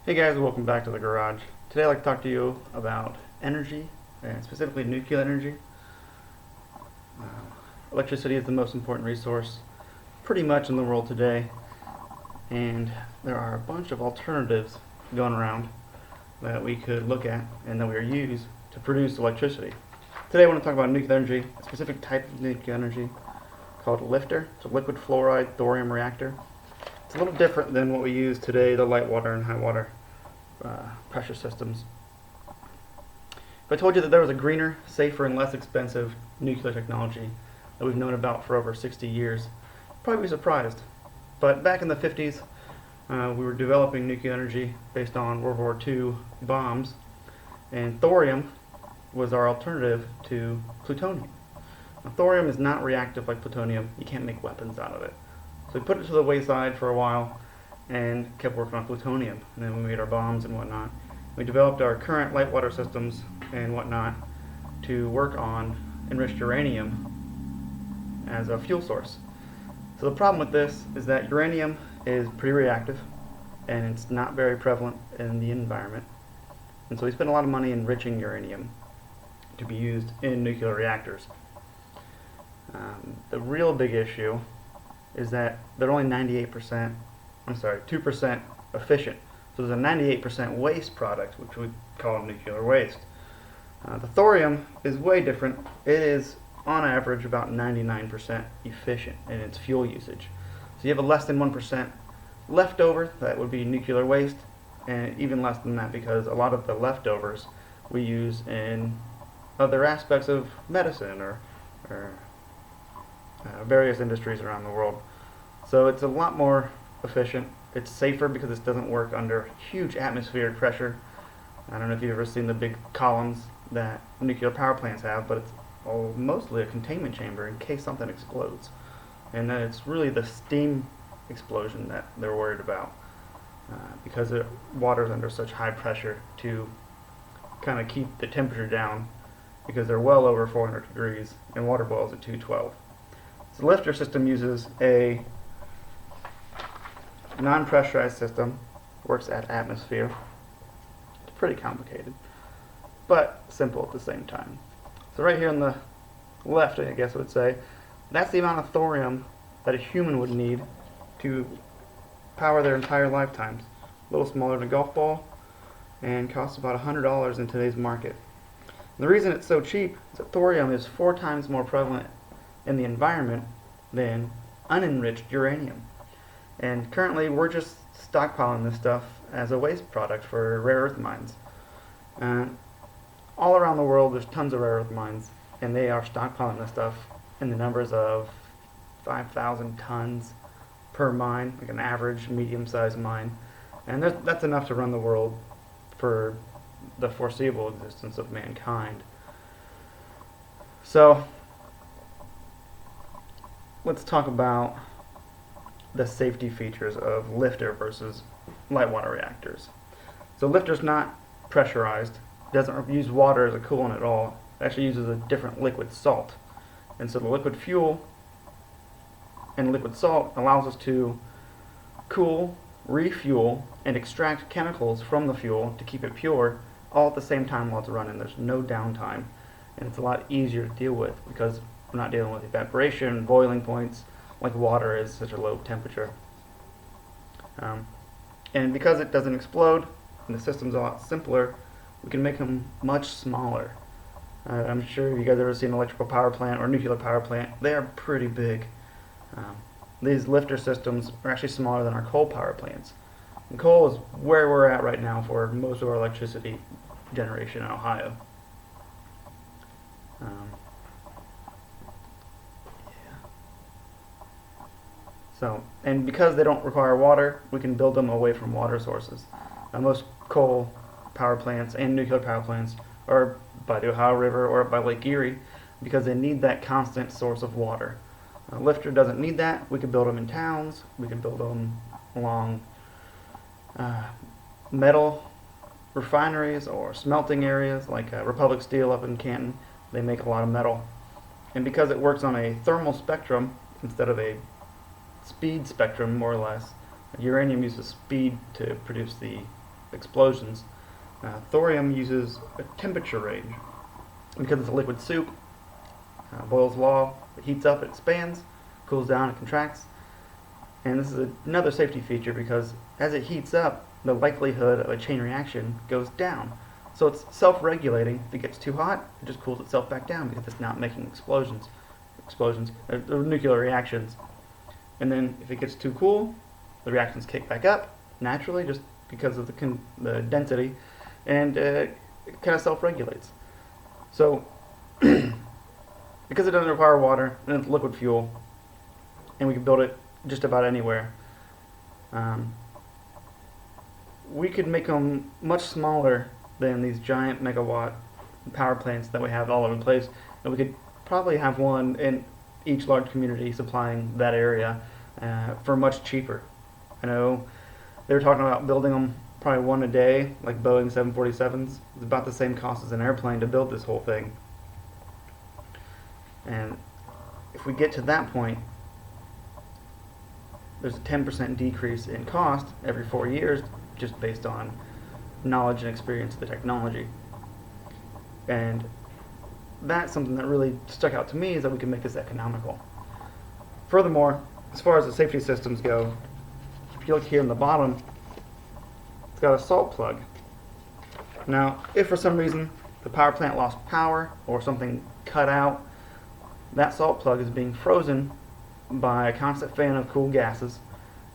Hey guys, welcome back to the garage. Today I'd like to talk to you about energy, and specifically nuclear energy. Electricity is the most important resource pretty much in the world today, and there are a bunch of alternatives going around that we could look at and that we use to produce electricity. Today I want to talk about nuclear energy, a specific type of nuclear energy called LIFTR. It's a liquid fluoride thorium reactor. It's a little different than what we use today, the light water and high water pressure systems. If I told you that there was a greener, safer, and less expensive nuclear technology that we've known about for over 60 years, you'd probably be surprised. But back in the 50s, we were developing nuclear energy based on World War II bombs, and thorium was our alternative to plutonium. Now, thorium is not reactive like plutonium. You can't make weapons out of it. So we put it to the wayside for a while and kept working on plutonium. And then we made our bombs and whatnot. We developed our current light water systems and whatnot to work on enriched uranium as a fuel source. So the problem with this is that uranium is pretty reactive and it's not very prevalent in the environment. And so we spend a lot of money enriching uranium to be used in nuclear reactors. The real big issue is that they're only 2% efficient. So there's a 98% waste product, which we call nuclear waste. The thorium is way different. It is, on average, about 99% efficient in its fuel usage. So you have a less than 1% leftover, that would be nuclear waste, and even less than that because a lot of the leftovers we use in other aspects of medicine or various industries around the world. So it's a lot more efficient. It's safer because it doesn't work under huge atmospheric pressure. I don't know if you've ever seen the big columns that nuclear power plants have, but it's mostly a containment chamber in case something explodes. And then it's really the steam explosion that they're worried about because water's under such high pressure to kind of keep the temperature down because they're well over 400 degrees and water boils at 212. So the LIFTR system uses a non-pressurized system, works at atmosphere. It's pretty complicated, but simple at the same time. So right here on the left, I guess I would say, that's the amount of thorium that a human would need to power their entire lifetimes. A little smaller than a golf ball and costs about $100 in today's market. And the reason it's so cheap is that thorium is 4 times more prevalent in the environment than unenriched uranium. And currently we're just stockpiling this stuff as a waste product for rare earth mines. All around the world there's tons of rare earth mines and they are stockpiling this stuff in the numbers of 5,000 tons per mine, like an average medium-sized mine. And that's enough to run the world for the foreseeable existence of mankind. So let's talk about the safety features of LIFTR versus light water reactors. So LIFTR's not pressurized, doesn't use water as a coolant at all. It actually uses a different liquid salt. And so the liquid fuel and liquid salt allows us to cool, refuel, and extract chemicals from the fuel to keep it pure all at the same time while it's running. There's no downtime. And it's a lot easier to deal with because we're not dealing with evaporation, boiling points, like water is such a low temperature. And because it doesn't explode and the system's a lot simpler, we can make them much smaller. I'm sure you guys have ever seen an electrical power plant or nuclear power plant. They are pretty big. These LIFTR systems are actually smaller than our coal power plants. And coal is where we're at right now for most of our electricity generation in Ohio. So, and because they don't require water, we can build them away from water sources. Most coal power plants and nuclear power plants are by the Ohio River or by Lake Erie because they need that constant source of water. LIFTR doesn't need that. We can build them in towns. We can build them along metal refineries or smelting areas like Republic Steel up in Canton. They make a lot of metal. And because it works on a thermal spectrum instead of a speed spectrum, more or less, uranium uses speed to produce the explosions. Thorium uses a temperature range. Because it's a liquid soup, Boyle's law, it heats up, it expands, cools down, it contracts. And this is another safety feature because as it heats up, the likelihood of a chain reaction goes down. So it's self-regulating. If it gets too hot, it just cools itself back down because it's not making explosions, nuclear reactions. And then if it gets too cool, the reactions kick back up naturally just because of the density, and it kind of self-regulates. So because it doesn't require water and it's liquid fuel, and we can build it just about anywhere, we could make them much smaller than these giant megawatt power plants that we have all over the place, and we could probably have one in each large community supplying that area for much cheaper. I know they were talking about building them probably one a day, like Boeing 747s. It's about the same cost as an airplane to build this whole thing. And if we get to that point, there's a 10% decrease in cost every 4 years just based on knowledge and experience of the technology. And that's something that really stuck out to me, is that we can make this economical. Furthermore, as far as the safety systems go, if you look here in the bottom, it's got a salt plug. Now, if for some reason the power plant lost power or something cut out, that salt plug is being frozen by a constant fan of cool gases,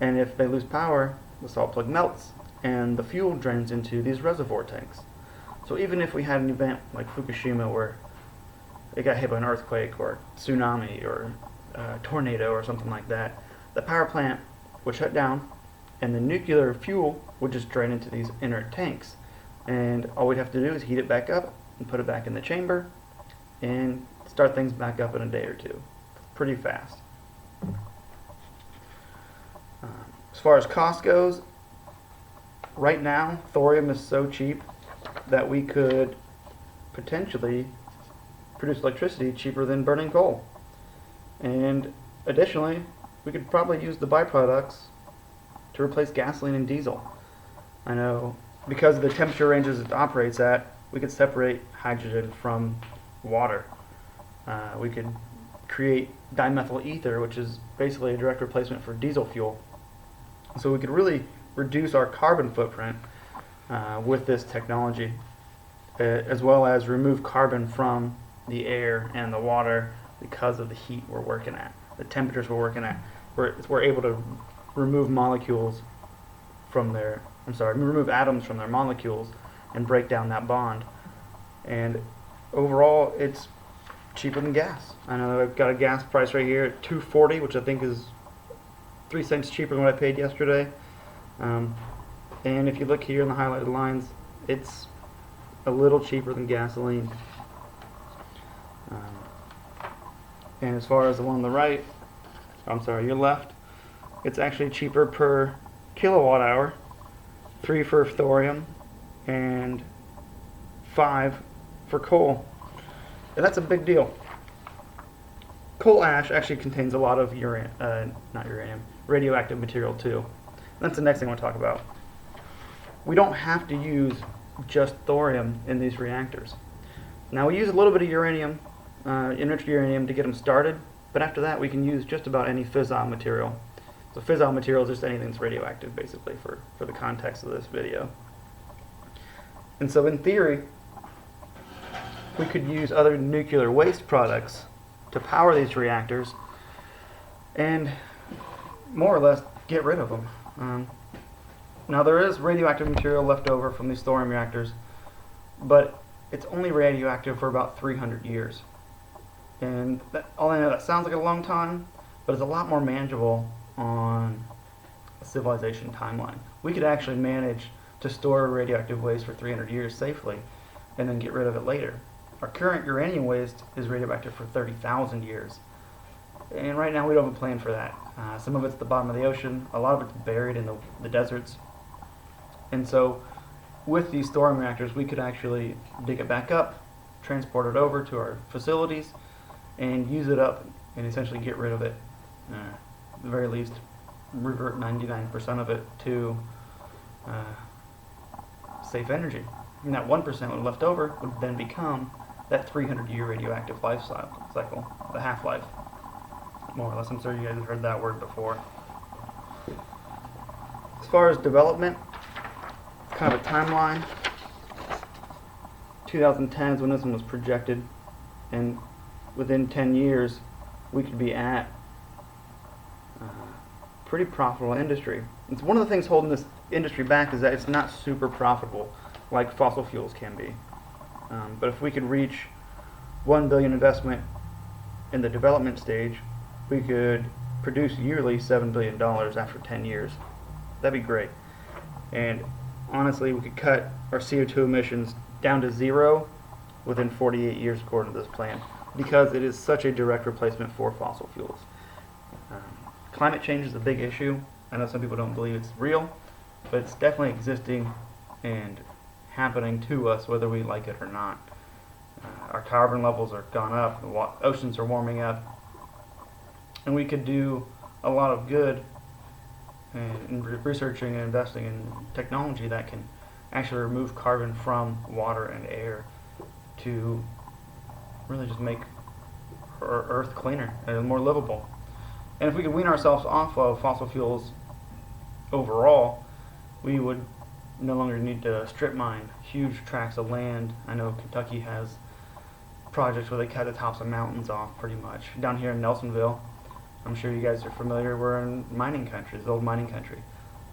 and if they lose power, the salt plug melts and the fuel drains into these reservoir tanks. So even if we had an event like Fukushima where it got hit by an earthquake or tsunami or a tornado or something like that, the power plant would shut down and the nuclear fuel would just drain into these inert tanks, and all we'd have to do is heat it back up and put it back in the chamber and start things back up in a day or two. Pretty fast. As far as cost goes, right now thorium is so cheap that we could potentially produce electricity cheaper than burning coal. And additionally, we could probably use the byproducts to replace gasoline and diesel. I know because of the temperature ranges it operates at, we could separate hydrogen from water. We could create dimethyl ether, which is basically a direct replacement for diesel fuel. So we could really reduce our carbon footprint with this technology, as well as remove carbon from the air and the water because of the heat we're working at, the temperatures we're working at. We're able to remove molecules from their, remove atoms from their molecules and break down that bond. And overall, it's cheaper than gas. I know I've got a gas price right here at $2.40, which I think is 3 cents cheaper than what I paid yesterday. And if you look here in the highlighted lines, it's a little cheaper than gasoline. And as far as the one on the right, your left, it's actually cheaper per kilowatt hour, 3 for thorium and 5 for coal. And that's a big deal. Coal ash actually contains a lot of radioactive material too. That's the next thing I want to talk about. We don't have to use just thorium in these reactors. Now we use a little bit of uranium, enriched uranium, to get them started, but after that we can use just about any fissile material. So fissile material is just anything that's radioactive, basically, for the context of this video. And so in theory, we could use other nuclear waste products to power these reactors and more or less get rid of them. Now there is radioactive material left over from these thorium reactors, but it's only radioactive for about 300 years. And all I know, that sounds like a long time, but it's a lot more manageable on a civilization timeline. We could actually manage to store radioactive waste for 300 years safely and then get rid of it later. Our current uranium waste is radioactive for 30,000 years. And right now we don't have a plan for that. Some of it's at the bottom of the ocean, a lot of it's buried in the deserts. And so with these thorium reactors, we could actually dig it back up, transport it over to our facilities, and use it up and essentially get rid of it. At the very least, revert 99% of it to safe energy. And that 1% left over would then become that 300-year radioactive life cycle, the half-life, more or less. I'm sure you guys have heard that word before. As far as development, kind of a timeline. 2010 is when this one was projected, and within 10 years, we could be at pretty profitable industry. It's one of the things holding this industry back is that it's not super profitable like fossil fuels can be. But if we could reach $1 billion investment in the development stage, we could produce yearly $7 billion after 10 years. That'd be great. And honestly, we could cut our CO2 emissions down to zero within 48 years according to this plan, because it is such a direct replacement for fossil fuels. Climate change is a big issue. I know some people don't believe it's real, but it's definitely existing and happening to us whether we like it or not. Our carbon levels are gone up, the oceans are warming up, and we could do a lot of good in researching and investing in technology that can actually remove carbon from water and air to really just make our Earth cleaner and more livable. And if we could wean ourselves off of fossil fuels overall, we would no longer need to strip mine huge tracts of land. I know Kentucky has projects where they cut the tops of mountains off pretty much. Down here in Nelsonville, I'm sure you guys are familiar, we're in mining country, it's old mining country.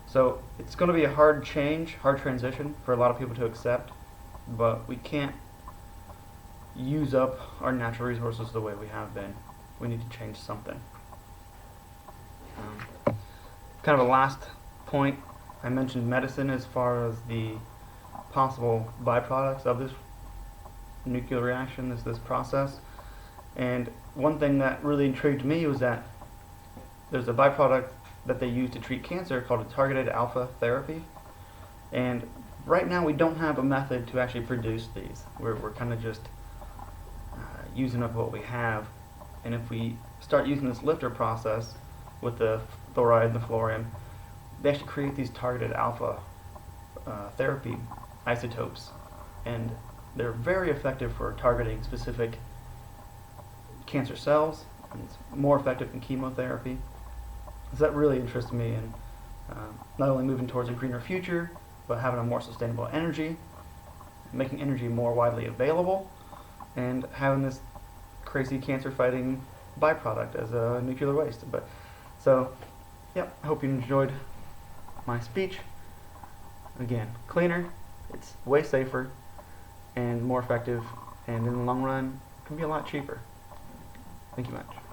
So it's going to be a hard transition for a lot of people to accept, but we can't use up our natural resources the way we have been. We need to change something. Kind of a last point, I mentioned medicine as far as the possible byproducts of this nuclear reaction, this process. And one thing that really intrigued me was that there's a byproduct that they use to treat cancer called a targeted alpha therapy. And right now we don't have a method to actually produce these. We're kind of just using up what we have. And if we start using this lifter process with the thoride and the fluorium, they actually create these targeted alpha therapy isotopes. And they're very effective for targeting specific cancer cells, and it's more effective than chemotherapy. So that really interests me in not only moving towards a greener future, but having a more sustainable energy, making energy more widely available, and having this crazy cancer-fighting byproduct as a nuclear waste. So, yep, I hope you enjoyed my speech. Again, cleaner, it's way safer, and more effective, and in the long run, can be a lot cheaper. Thank you much.